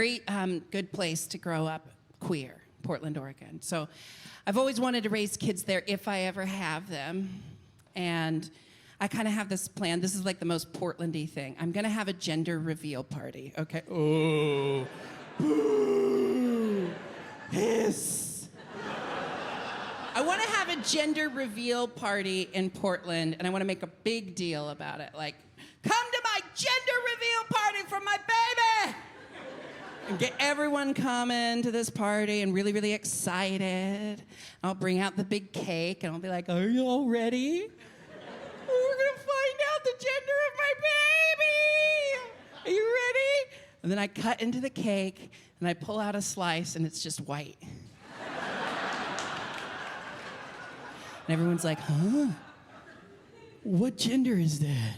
Very good place to grow up queer, Portland, Oregon. So I've always wanted to raise kids there if I ever have them. And I kind of have this plan. This is like the most Portlandy thing. I'm going to have a gender reveal party, okay? Oh, boo, hiss. I want to have a gender reveal party in Portland, and I want to make a big deal about it. Like, come to my gender reveal party for my baby! And get everyone coming to this party and really, really excited. I'll bring out the big cake, and I'll be like, are you all ready? We're gonna find out the gender of my baby! Are you ready? And then I cut into the cake, and I pull out a slice, and it's just white. And everyone's like, huh? What gender is that?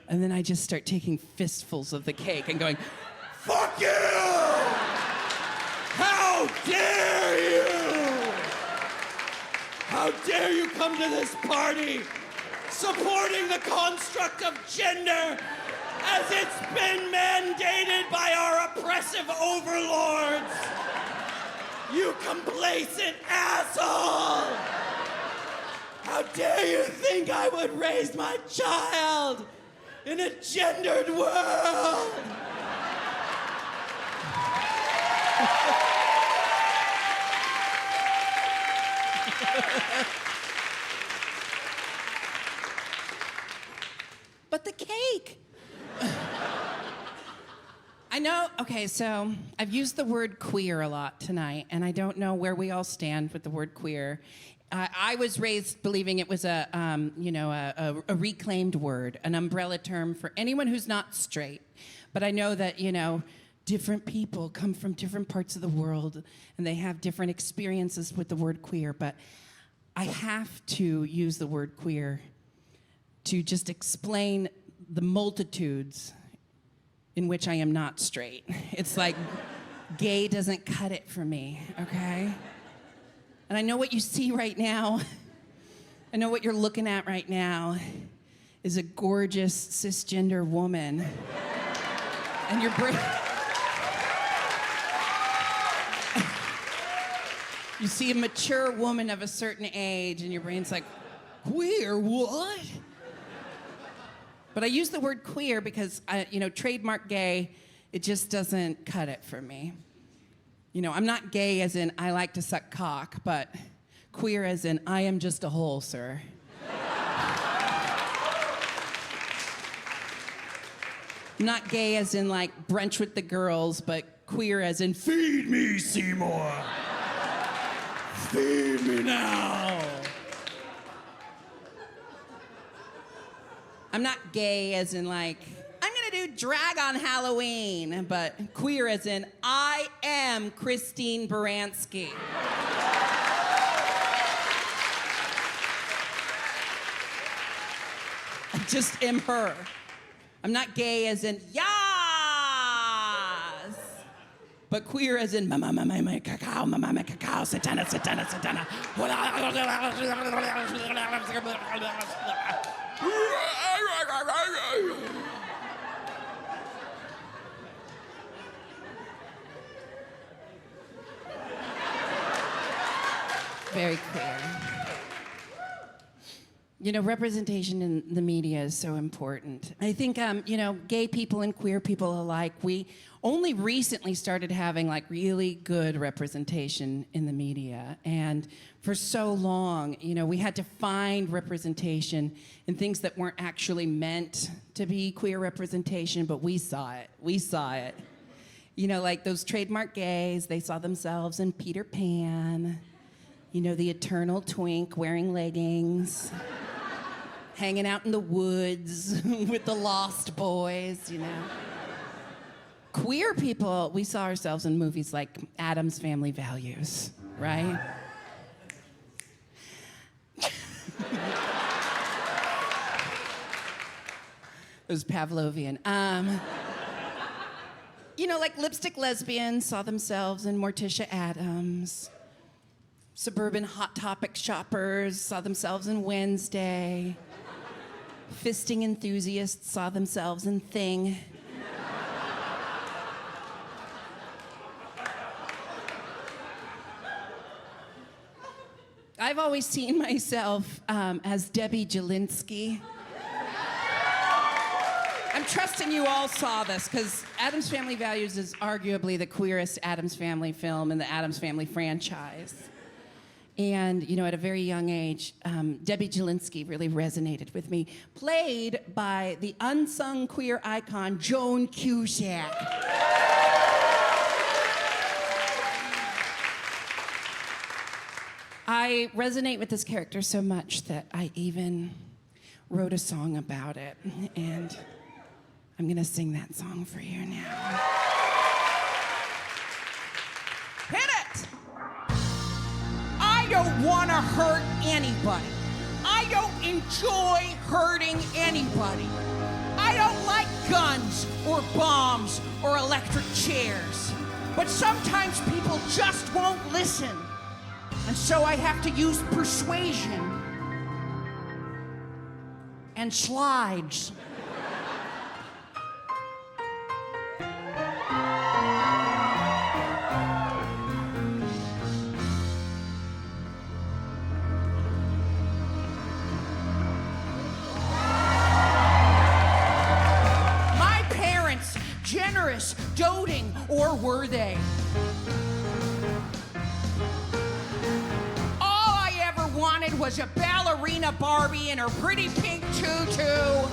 And then I just start taking fistfuls of the cake and going, fuck you! How dare you! How dare you come to this party supporting the construct of gender as it's been mandated by our oppressive overlords? You complacent asshole! How dare you think I would raise my child in a gendered world? But the cake. I know, okay, so I've used the word queer a lot tonight, and I don't know where we all stand with the word queer. I was raised believing it was a reclaimed word, an umbrella term for anyone who's not straight. But I know that, different people come from different parts of the world, and they have different experiences with the word queer. But I have to use the word queer to just explain the multitudes in which I am not straight. It's like gay doesn't cut it for me, okay? And I know what you see right now, I know what you're looking at right now is a gorgeous cisgender woman. And your brain... You see a mature woman of a certain age, and your brain's like, queer, what? But I use the word queer because, Trademark Gay, it just doesn't cut it for me. I'm not gay as in I like to suck cock, but queer as in I am just a hole, sir. Not gay as in like brunch with the girls, but queer as in feed me, Seymour. Feed me now. I'm not gay as in like, I'm gonna do drag on Halloween, but queer as in I am Christine Baranski. I just am her. I'm not gay as in yas, but queer as in mama cacao, satana. Very queer. Representation in the media is so important. I think, gay people and queer people alike, we only recently started having like really good representation in the media. And for so long, we had to find representation in things that weren't actually meant to be queer representation, but we saw it. We saw it. Like those Trademark Gays, they saw themselves in Peter Pan. The eternal twink wearing leggings. Hanging out in the woods with the Lost Boys, Queer people, we saw ourselves in movies like Addams Family Values, right? It was Pavlovian. Like lipstick lesbians saw themselves in Morticia Addams. Suburban Hot Topic shoppers saw themselves in Wednesday. Fisting enthusiasts saw themselves in Thing. I've always seen myself as Debbie Jelinski. I'm trusting you all saw this, because Addams Family Values is arguably the queerest Addams Family film in the Addams Family franchise. And, you know, at a very young age, Debbie Jelinski really resonated with me, played by the unsung queer icon, Joan Cusack. I resonate with this character so much that I even wrote a song about it, and I'm gonna sing that song for you now. Hit it! I don't want to hurt anybody. I don't enjoy hurting anybody. I don't like guns or bombs or electric chairs. But sometimes people just won't listen. And so I have to use persuasion and slides. My parents, generous, doting, or were they? Wanted was a ballerina Barbie in her pretty pink tutu.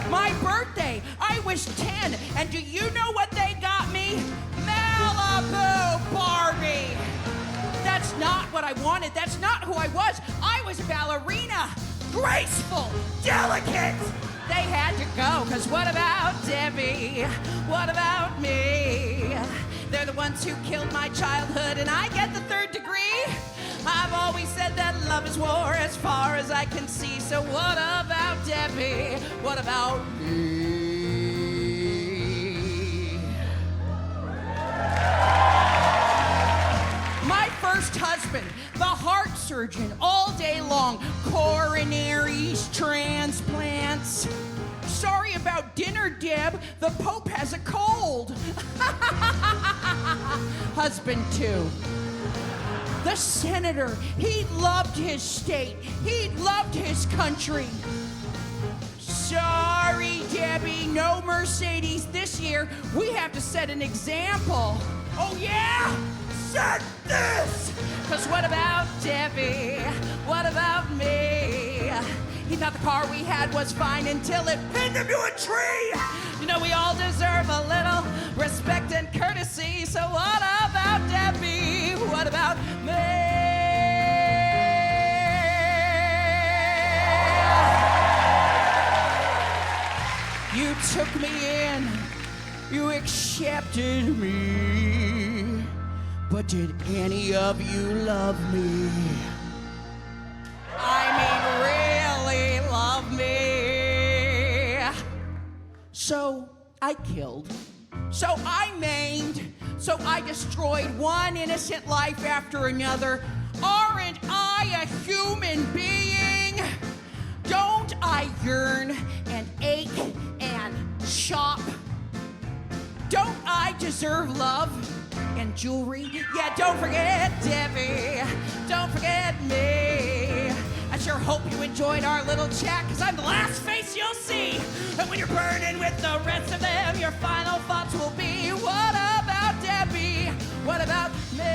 My birthday, I was 10, and do you know what they got me? Malibu Barbie. That's not what I wanted. That's not who I was. I was a ballerina, graceful, delicate. They had to go, because what about Debbie? What about me? They're the ones who killed my childhood, and I get the 3rd degree. I've always said that love is war as far as I can see. So what about Debbie? What about me? My first husband, the heart surgeon, all day long. Coronaries, transplants. Sorry about dinner, Deb. The Pope has a cold. Husband 2. The senator, he loved his state. He loved his country. Sorry, Debbie, no Mercedes this year. We have to set an example. Oh, yeah? Set this! Because what about Debbie? What about me? He thought the car we had was fine until it pinned him to a tree. You know, we all deserve a little respect and courtesy. So what about Debbie? What about me? You took me in. You accepted me. But did any of you love me? I mean, really love me. So I killed. So I maimed. So I destroyed one innocent life after another. Aren't I a human being? Don't I yearn and ache and chop? Don't I deserve love and jewelry? Yeah, don't forget Debbie. Don't forget me. I sure hope you enjoyed our little chat, because I'm the last face you'll see. And when you're burning with the rest of them, your final thoughts will be, what about Debbie? What about me?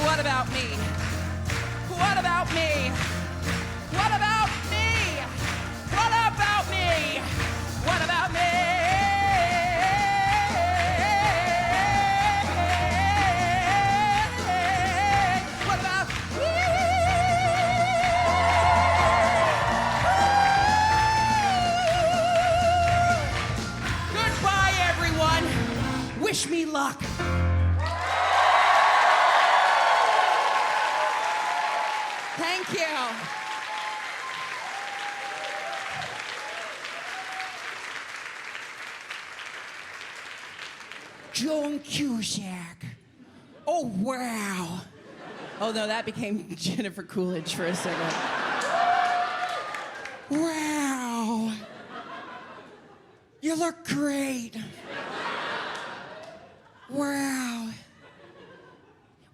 What about me? What about me? What about me? What about me? What about me? What about me? Goodbye, everyone. Wish me luck. Thank you. Joan Cusack. Oh, wow. Oh no, that became Jennifer Coolidge for a second. Wow. You You look great. Wow.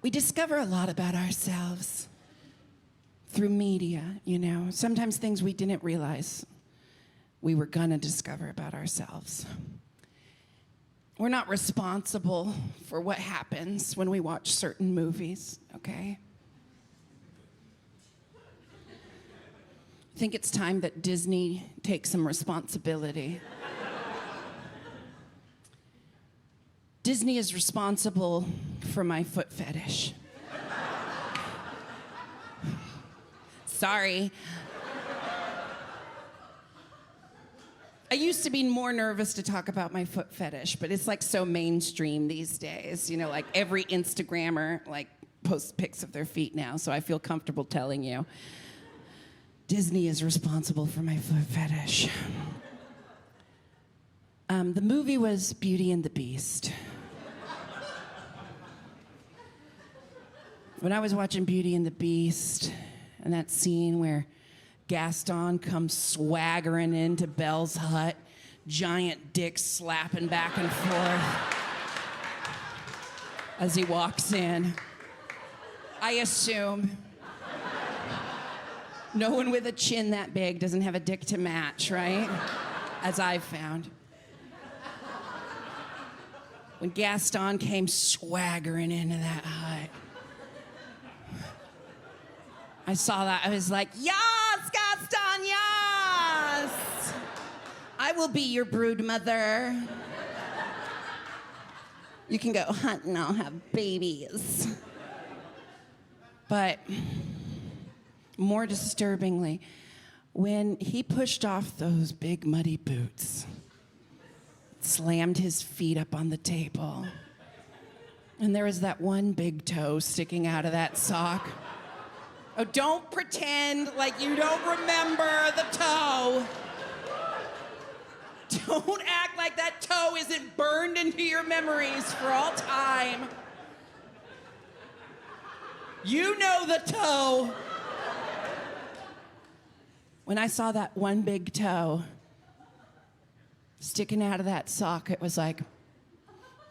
We discover a lot about ourselves through media, you know. Sometimes things we didn't realize we were gonna discover about ourselves. We're not responsible for what happens when we watch certain movies, okay? I think it's time that Disney takes some responsibility. Disney is responsible for my foot fetish. Sorry. I used to be more nervous to talk about my foot fetish, but it's like so mainstream these days. You know, like every Instagrammer like posts pics of their feet now, so I feel comfortable telling you. Disney is responsible for my foot fetish. The movie was Beauty and the Beast. When I was watching Beauty and the Beast, and that scene where Gaston comes swaggering into Belle's hut, giant dick slapping back and forth as he walks in, I assume no one with a chin that big doesn't have a dick to match, right? As I've found. When Gaston came swaggering into that hut, I saw that. I was like, yes, Gaston, yes! I will be your brood mother. You can go hunting, I'll have babies. But more disturbingly, when he pushed off those big muddy boots, slammed his feet up on the table, and there was that one big toe sticking out of that sock. Oh, don't pretend like you don't remember the toe. Don't act like that toe isn't burned into your memories for all time. You know the toe. When I saw that one big toe sticking out of that sock, it was like,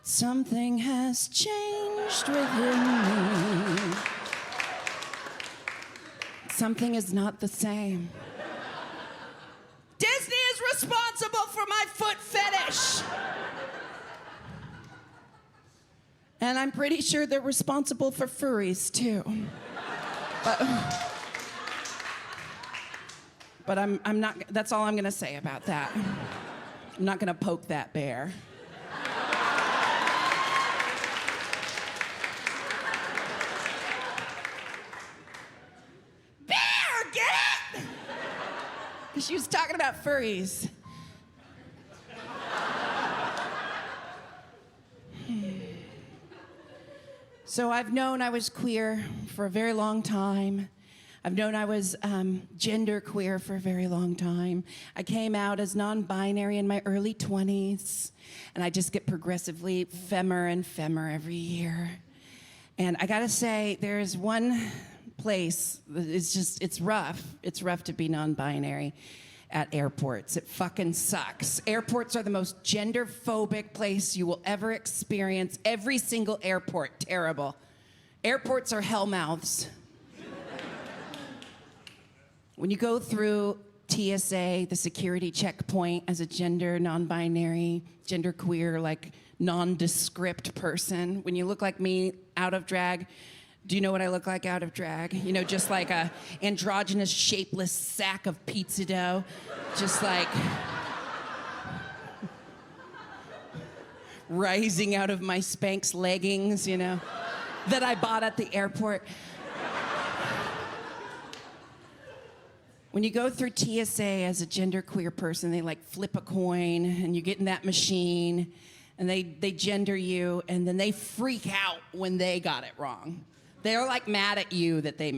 something has changed within me. Something is not the same. Disney is responsible for my foot fetish. And I'm pretty sure they're responsible for furries too. But I'm not, that's all I'm gonna say about that. I'm not gonna poke that bear. She was talking about furries. So I've known I was queer for a very long time. I've known I was gender queer for a very long time. I came out as non-binary in my early 20s, and I just get progressively femmer and femmer every year. And I gotta say, there's one place, it's rough. It's rough to be non-binary at airports. It fucking sucks. Airports are the most gender-phobic place you will ever experience. Every single airport, terrible. Airports are hellmouths. When you go through TSA, the security checkpoint, as a gender non-binary, genderqueer, like nondescript person, when you look like me out of drag, do you know what I look like out of drag? You know, just like a androgynous, shapeless sack of pizza dough. Just like rising out of my Spanx leggings, you know, that I bought at the airport. When you go through TSA as a genderqueer person, they like flip a coin and you get in that machine and they gender you and then they freak out when they got it wrong. They're like mad at you that they